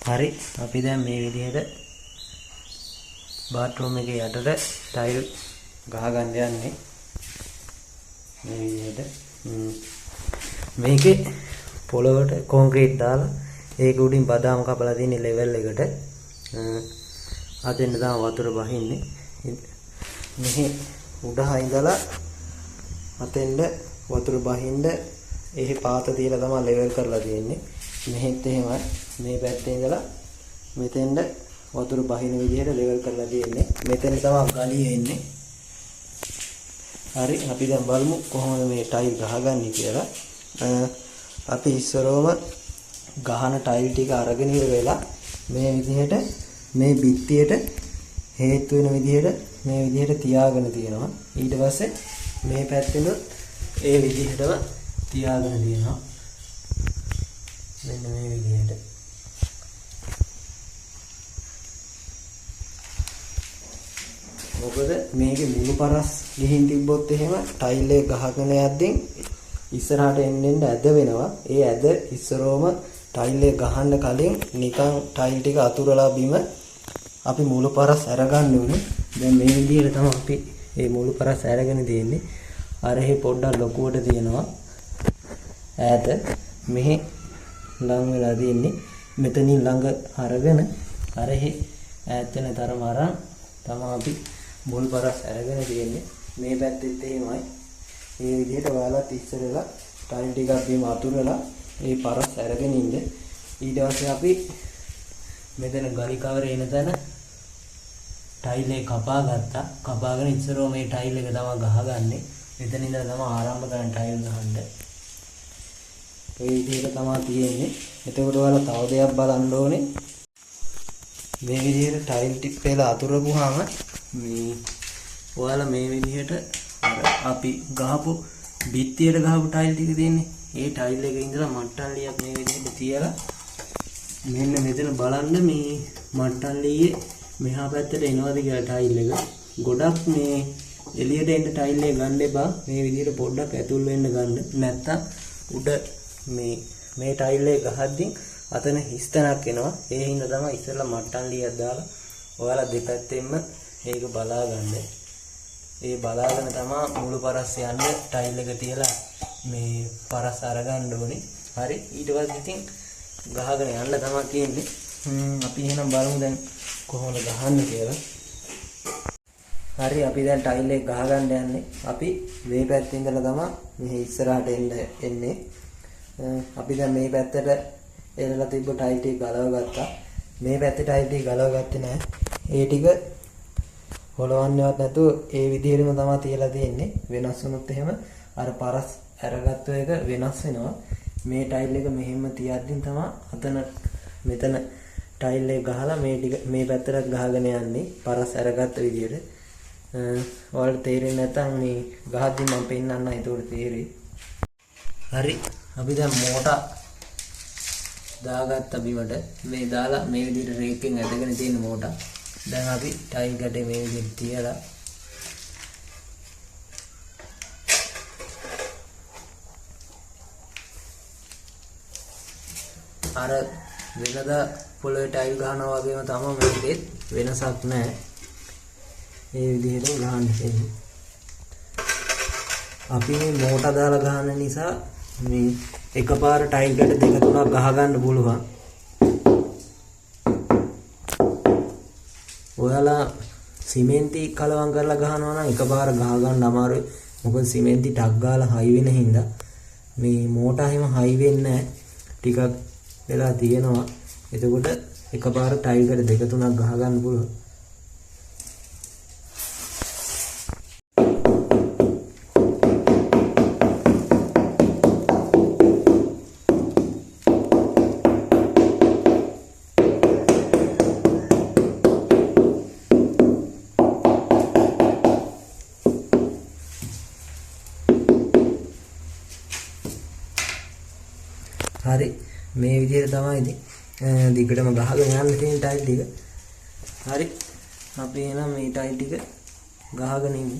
හරි අපි දැන් මේ විදිහට බාත්රූම් එකේ යටට ටයිල් ගහ ගන්න යන්නේ මේ විදිහට මේකේ පොළවට කොන්ක්‍රීට් දාලා ඒක උඩින් බදාම කපලා තියෙන ලෙවල් එකට අතෙන් තමයි වතුර බහින්නේ මෙහි උඩහා ඉඳලා අතෙන්ද වතුර බහින්න එහි පාත තියලා තමයි ලෙවල් කරලා තියෙන්නේ මෙහෙත් එහෙමයි මේ පැත්තේ ඉඳලා මෙතෙන්ද වතුර බහින විදිහට ලෙවල් කරලා තියෙන්නේ මෙතන තමයි ගලිය එන්නේ හරි අපි දැන් බලමු කොහොමද මේ ටයිල් ගහගන්නේ කියලා අපි ඉස්සරෝම ගහන ටයිල් ටික අරගෙන ඉවර වෙලා මේ විදිහට මේ බිත්තියට හේතු වෙන විදිහට මේ විදිහට තියාගෙන තියෙනවා ඊට පස්සේ මේ පැත්තෙන් ඒ විදිහටම තියාගෙන තියෙනවා මෙන්න මේ විදිහට මොකද මේකේ මුළු පරස් ගිහින් තිබ්බොත් එහෙම ටයිල් එක ගහගෙන යද්දී ඉස්සරහට එන්න ඇද වෙනවා ඒ ඇද ඉස්සරෝම ටයිල් එක ගහන්න කලින් නිකන් ටයිල් ටික අතුරලා බිම අපි මුළු පරස් අරගන්න ඕනේ දැන් මේ විදිහට තමයි අපි මේ මුළු පරස් අරගෙන තියෙන්නේ අර එහෙ පොඩ්ඩක් ලොකුවට තියෙනවා ඈත මෙහි ලඟ වෙලා තියෙන්නේ මෙතනින් ළඟ අරගෙන අර එහෙ ඈත වෙන තරම අරන් තමයි අපි මුල් පරස් අරගෙන තියෙන්නේ මේ පැත්තෙත් එහෙමයි මේ විදිහට ඔයාලත් ඉස්සරලා ටයිල් ටිකක් බිම අතුරලා ඒ පරස් අරගෙන ඉන්න ඊට පස්සේ අපි මෙතන ගලි කවරේ එන තැන ටයිල් එක කපාගෙන ඉස්සරෝ මේ ටයිල් එක තමයි ගහගන්නේ මෙතන ඉඳලා තමයි ආරම්භ කරන ටයිල් ගහන්න ඔය විදිහට තමයි තියෙන්නේ එතකොට ඔයාලා තව දෙයක් බලන්න ඕනේ මේ විදිහට ටයිල් ටික පෙළ අතුරපුවාම මේ ඔයාලා මේ විදිහට අපි ගහපු බිත්තියට ගහපු ටයිල් ටික තියෙන්නේ ඒ ටයිල් එකේ ඉඳලා මට්ටල්ලියක් මේ විදිහට තියලා මෙන්න මෙතන බලන්න මේ මට්ටල්ලියේ මෙහා පැත්තට එනවද කියලා ටයිල් එක ගොඩක් මේ එළියට එන්න ටයිල් එක ගන්න එපා මේ විදිහට පොඩ්ඩක් ඇතුල් වෙන්න ගන්න නැත්තම් උඩ මේ ටයිල් එක ගහද්දී අතන හිස්තනක් එනවා ඒ හින්දා තමයි ඉස්සෙල්ලා මට්ටල්ලියක් දාලා ඔයාලා දෙපැත්තෙන්ම ඒක බලා ගන්න ඒ බලාගෙන තමයි මුළු පරස් යන්න ටයිල් එක තියලා මේ පරස් අරගන්න ඕනේ. හරි ඊට පස්සේ ඉතින් ගහගෙන යන්න තමයි තියෙන්නේ. අපි එහෙනම් බලමු දැන් කොහොමද ගහන්නේ කියලා. හරි අපි දැන් ටයිල් එක ගහගන්න යන්නේ. අපි මේ පැත්තේ ඉඳලා තමයි මෙහි ඉස්සරහට එන්නේ. අපි දැන් මේ පැත්තට එළලා තිබ්බ ටයිල් ටික ගලව ගත්තා. මේ පැත්තේ ටයිල් ටික ගලව ගත්තේ නැහැ. ඒ ටික හොලවන්නේවත් නැතුව ඒ විදිහටම තමයි තියලා තියෙන්නේ. වෙනස් වුණොත් එහෙම අර පරස් අරගත්ත එක වෙනස් වෙනවා. මේ ටයිල් එක මෙහෙම තියද්දී තමයි අතන මෙතන ටයිල් එක ගහලා මේ පැත්තට ගහගෙන යන්නේ පරස් අරගත්ත විදිහට. ඔයාලට තේරෙන්නේ නැත්නම් මේ ගහද්දී මම පෙන්නන්නම් ඒකට තේරෙයි. හරි අපි දැන් මෝටා දාගත්ත බිමට මේ දාලා මේ විදිහට රේකෙන් ඇදගෙන තියෙන මෝටා දැන් අපි ටයිල් ගැටේ මේ විදිහට තියලා අර වෙනදා පොළවේ ටයිල් ගහනවා වගේම තමයි මේකෙත් වෙනසක් නැහැ. මේ විදිහට ගහන්න තියෙන්නේ. අපි මේ මෝටා දාලා ගහන නිසා මේ එකපාර ටයිල් ගැට දෙක තුනක් ගහ ගන්න පුළුවන්. ඔයාලා සිමෙන්ති කලවම් කරලා ගහනවා නම් එකපාර ගහ ගන්න අමාරුයි. මොකද සිමෙන්ති ටක් ගාලා හයි වෙන හින්දා මේ මෝටා හැම හයි වෙන්නේ නැහැ. ටිකක් වෙලා තියෙනවා. එතකොට එකපාර ටයිල් ගැට දෙක තුනක් ගහ ගන්න පුළුවන්. හරි මේ විදිහට තමයි ඉතින් දිගටම ගහගෙන යන්න තියෙන ටයිල් ටික. හරි අපි එහෙනම් මේ ටයිල් ටික ගහගෙන ඉමු.